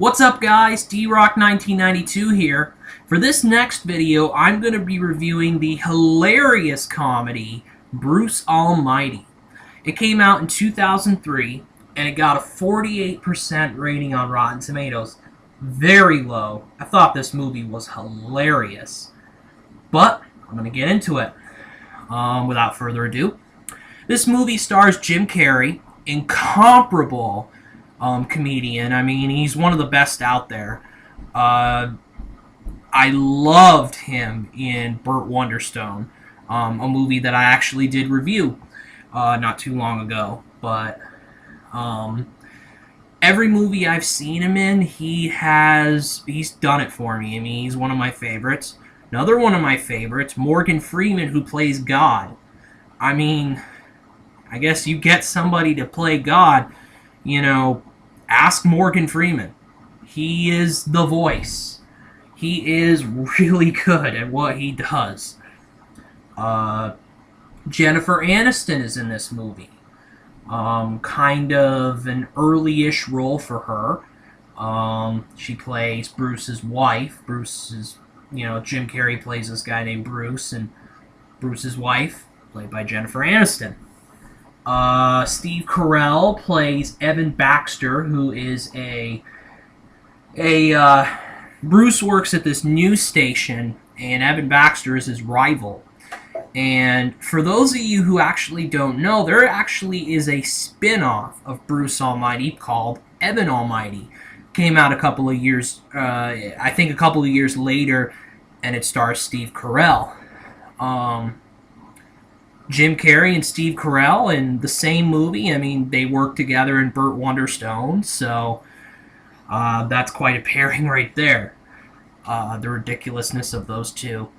What's up, guys? D-Rock1992 here. For this next video, I'm going to be reviewing the hilarious comedy Bruce Almighty. It came out in 2003, and it got a 48% rating on Rotten Tomatoes. Very low. I thought this movie was hilarious. But I'm going to get into it. Without further ado, this movie stars Jim Carrey, incomparable comedian. I mean, he's one of the best out there. I loved him in Burt Wonderstone, a movie that I actually did review not too long ago. But every movie I've seen him in, he's done it for me. I mean, he's one of my favorites. Another one of my favorites, Morgan Freeman, who plays God. I mean, I guess you get somebody to play God, ask Morgan Freeman. He is the voice. He is really good at what he does. Jennifer Aniston is in this movie. Kind of an early-ish role for her. She plays Bruce's wife. Jim Carrey plays this guy named Bruce, and Bruce's wife, played by Jennifer Aniston. Steve Carell plays Evan Baxter, who is Bruce works at this news station, and Evan Baxter is his rival. And for those of you who actually don't know, there actually is a spin-off of Bruce Almighty called Evan Almighty. Came out a couple of years later, and it stars Steve Carell. Jim Carrey and Steve Carell in the same movie. I mean, they work together in Burt Wonderstone, so that's quite a pairing right there. The ridiculousness of those two.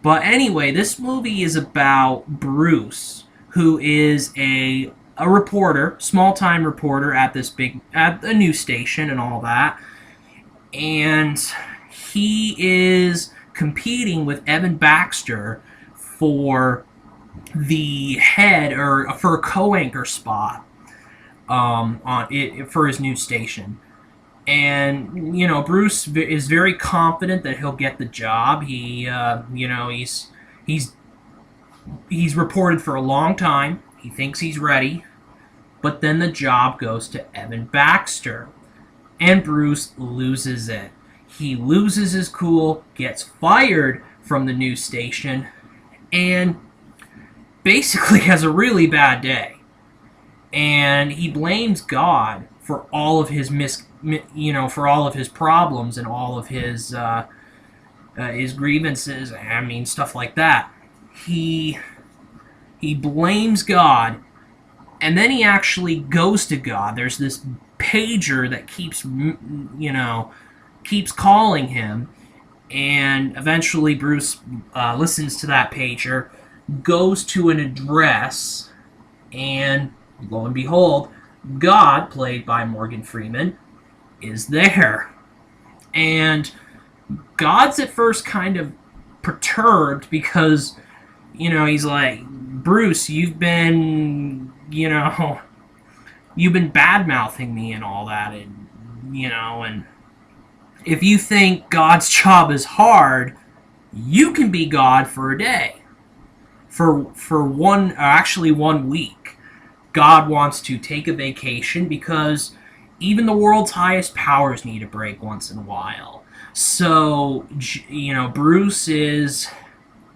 But anyway, this movie is about Bruce, who is a reporter, small-time reporter at the news station and all that, and he is competing with Evan Baxter for the head, or for a co-anchor spot for his news station. And Bruce is very confident that he'll get the job. He's reported for a long time. He thinks he's ready, but then the job goes to Evan Baxter, and Bruce loses it. He loses his cool, gets fired from the news station, and basically has a really bad day. And he blames God for all of his for all of his problems and all of his grievances. I mean, stuff like that. He blames God, and then he actually goes to God. There's this pager that keeps calling him, and eventually Bruce listens to that pager, goes to an address, and lo and behold, God, played by Morgan Freeman, is there. And God's at first kind of perturbed because, he's like, Bruce, you've been bad-mouthing me and all that, and if you think God's job is hard, you can be God for a day. For 1 week. God wants to take a vacation because even the world's highest powers need a break once in a while. So, Bruce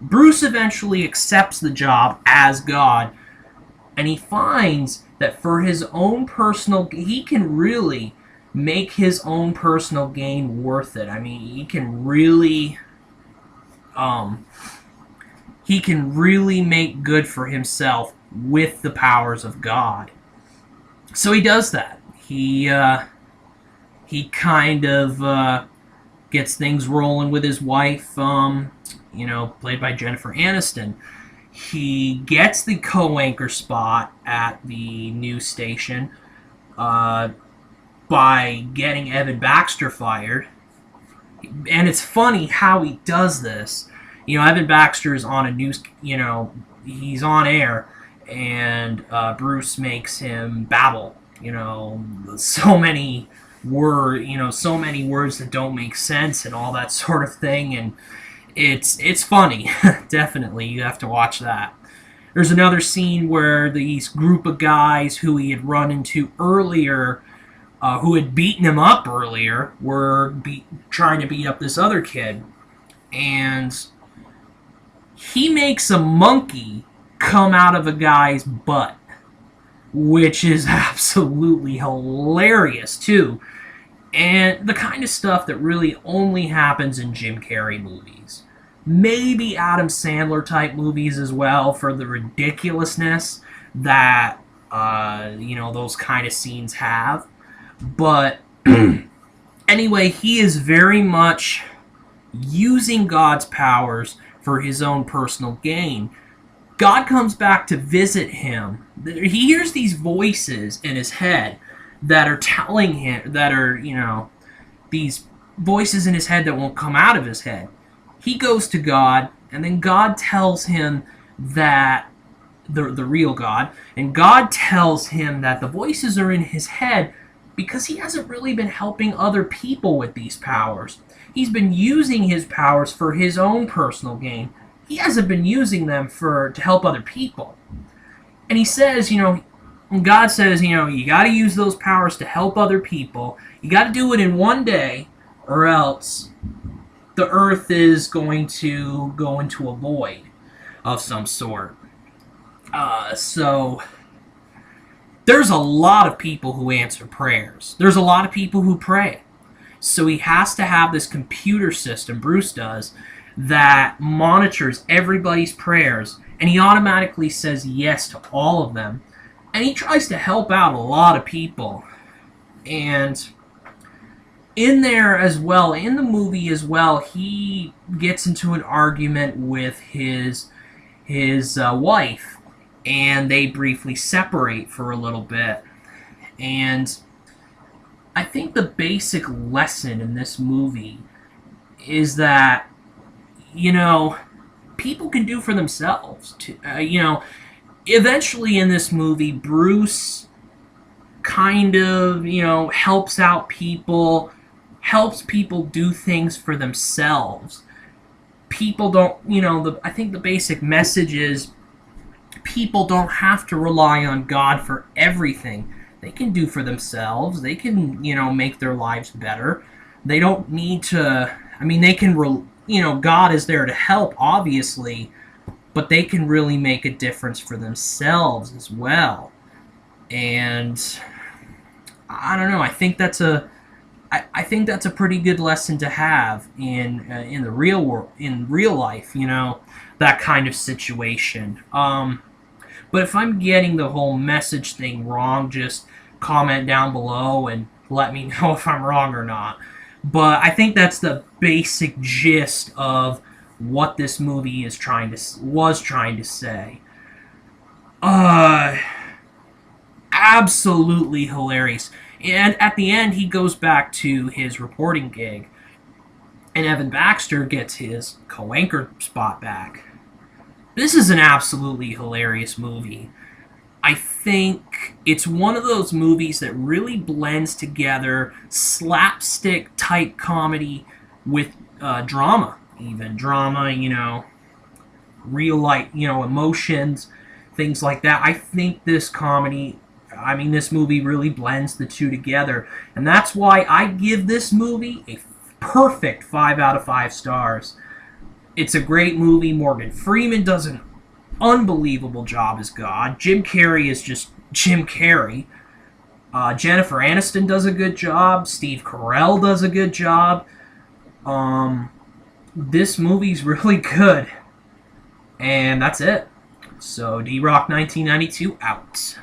eventually accepts the job as God, and he finds that for his own he can really make his own personal gain worth it. I mean, he can really make good for himself with the powers of God. So he does that. He kind of gets things rolling with his wife, played by Jennifer Aniston. He gets the co-anchor spot at the news station by getting Evan Baxter fired. And it's funny how he does this. Evan Baxter is on a news, he's on air, and Bruce makes him babble, so many so many words that don't make sense and all that sort of thing, and it's funny. Definitely, you have to watch that. There's another scene where these group of guys who he had run into earlier, who had beaten him up earlier, were trying to beat up this other kid, and he makes a monkey come out of a guy's butt, which is absolutely hilarious too, and the kind of stuff that really only happens in Jim Carrey movies. Maybe Adam Sandler type movies as well, for the ridiculousness that those kind of scenes have. But anyway, he is very much using God's powers for his own personal gain. God comes back to visit him. He hears these voices in his head that are telling him, these voices in his head that won't come out of his head. He goes to God, and then God tells him that, the real God, and God tells him that the voices are in his head because he hasn't really been helping other people with these powers. He's been using his powers for his own personal gain. He hasn't been using them to help other people. And he says, God says, you got to use those powers to help other people. You got to do it in one day, or else the earth is going to go into a void of some sort. So there's a lot of people who answer prayers. There's a lot of people who pray. So he has to have this computer system, Bruce does, that monitors everybody's prayers, and he automatically says yes to all of them. And he tries to help out a lot of people. And in there as well, in the movie as well, he gets into an argument with his wife, and they briefly separate for a little bit. And I think the basic lesson in this movie is that, people can do for themselves. Eventually in this movie, Bruce kind of, helps out people, helps people do things for themselves. People don't, I think the basic message is people don't have to rely on God for everything. They can do for themselves. They can, make their lives better. They don't need to, they can, God is there to help, obviously, but they can really make a difference for themselves as well. And I don't know, I think that's a pretty good lesson to have in the real world, in real life, that kind of situation. But if I'm getting the whole message thing wrong, just comment down below and let me know if I'm wrong or not. But I think that's the basic gist of what this movie was trying to say. Absolutely hilarious. And at the end, he goes back to his reporting gig, and Evan Baxter gets his co-anchor spot back. This is an absolutely hilarious movie. I think it's one of those movies that really blends together slapstick-type comedy with drama, even. Drama, real life, emotions, things like that. I think this movie really blends the two together. And that's why I give this movie a perfect 5 out of 5 stars. It's a great movie. Morgan Freeman does an unbelievable job as God. Jim Carrey is just Jim Carrey. Jennifer Aniston does a good job. Steve Carell does a good job. This movie's really good. And that's it. So, D-Rock 1992 out.